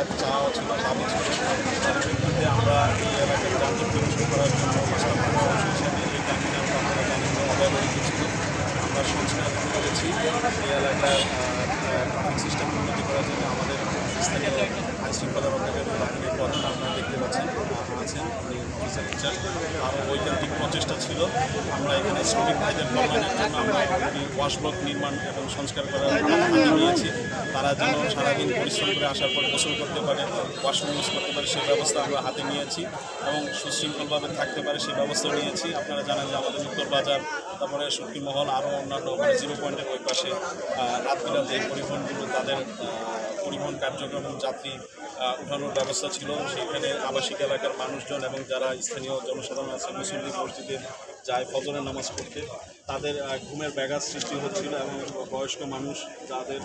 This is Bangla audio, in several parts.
একটা চাওয়া ছিল, দাবি ছিল। তার ভিত্তিতে আমরা এই এলাকার যানজট নিরসন করার জন্য মাস্টার প্ল্যানের অংশ হিসেবে এই টার্মিনালটা আপনারা জানেন যে অব্যবহৃত ছিল, আমরা সংস্কার করেছি। এই এলাকার ট্রাফিক সিস্টেম উন্নতি করার জন্য আমাদের স্থানীয় আইনশৃঙ্খলা রক্ষাকারী বাহিনীর প্রধান আপনারা দেখতে পাচ্ছেন আছেন অফিসার টিচার, আরও ঐকান্তিক প্রচেষ্টা ছিল। আমরা এখানে শ্রমিক ভাইদের কল্যাণের জন্য আমরা ওয়াশ ব্লক নির্মাণ এবং সংস্কার করার হাতে নিয়েছি। তারা যেন সারাদিন পরিশ্রম করে আসার পর গোসল করতে পারে, ওয়াশরুম ইউজ করতে পারে, সেই ব্যবস্থা আমরা হাতে নিয়েছি এবং সুশৃঙ্খলভাবে থাকতে পারে সেই ব্যবস্থা নিয়েছি। আপনারা জানেন যে আমাদের উত্তর বাজার, তারপরে শক্তি মহল, আরও অন্যান্য জিরো পয়েন্টের ওই পাশে রাত্রিরা যে পরিবহনগুলো তাদের পরিবহন কার্যক্রম এবং যাত্রী উঠানোর ব্যবস্থা ছিল, সেখানে আবাসিক এলাকার মানুষজন এবং যারা স্থানীয় জনসাধারণ আছে মুসল্লি মসজিদে যায় ফজরের নামাজ পড়তে, তাদের ঘুমের ব্যাঘাত সৃষ্টি হচ্ছিল এবং বয়স্ক মানুষ যাদের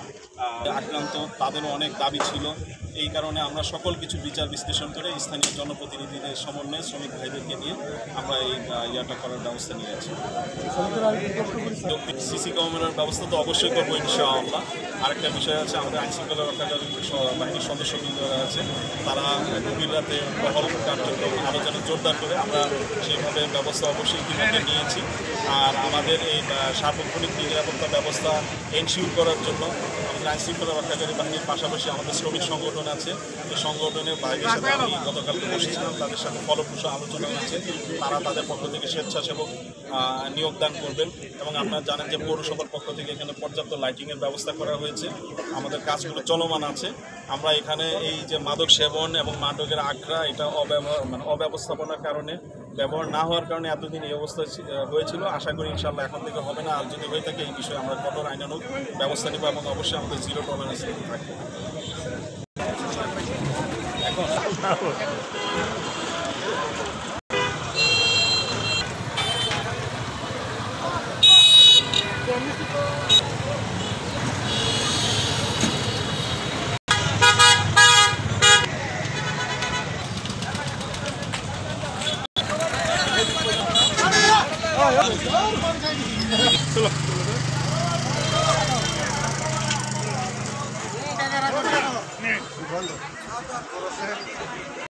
আক্রান্ত তাদেরও অনেক দাবি ছিল। এই কারণে আমরা সকল কিছু বিচার বিশ্লেষণ করে স্থানীয় জনপ্রতিনিধিদের সমন্বয়ে শ্রমিক ভাইদেরকে নিয়ে আমরা এই ইয়াটা করার ব্যবস্থা নিয়েছি। সিসি ক্যামেরার ব্যবস্থা তো অবশ্যই করবো ইনশাআল্লাহ। আরেকটা বিষয় আছে, আমাদের আইনশৃঙ্খলা রক্ষাকারী বাহিনীর সদস্যবৃন্দরা আছে, তারা গভীর রাতে টহল কার্যক্রম আরও যেন জোরদার করে, আমরা সেইভাবে ব্যবস্থা অবশ্যই ইতিমধ্যে নিয়েছি। আর আমাদের এই সার্বক্ষণিক নিরাপত্তা ব্যবস্থা এনশিওর করার জন্য আমাদের আইনশৃঙ্খলা রক্ষাকারী বাহিনীর পাশাপাশি আমাদের শ্রমিক সংগঠন আছে, এই সংগঠনের বাইরের সাথে আমি গতকালকে বসেছিলাম, তাদের সাথে ফলপ্রসূ আলোচনা হয়েছে। তারা তাদের পক্ষ থেকে স্বেচ্ছাসেবক নিয়োগদান করবেন এবং আপনারা জানেন যে পৌরসভার পক্ষ থেকে এখানে পর্যাপ্ত লাইটিংয়ের ব্যবস্থা করা হয়েছে, আমাদের কাজগুলো চলমান আছে। আমরা এখানে এই যে মাদক সেবন এবং মাদকের আখড়া, এটা অব্যবস্থাপনার কারণে, ব্যবহার না হওয়ার কারণে এতদিন এই অবস্থা হয়েছিল। আশা করি ইনশাআল্লাহ এখন থেকে হবে না, আর যদি হয়ে থাকে এই বিষয়ে আমরা কঠোর আইনানুগ ব্যবস্থা নেব এবং অবশ্যই আমাদের জিরো টলারেন্স থাকবে। চলো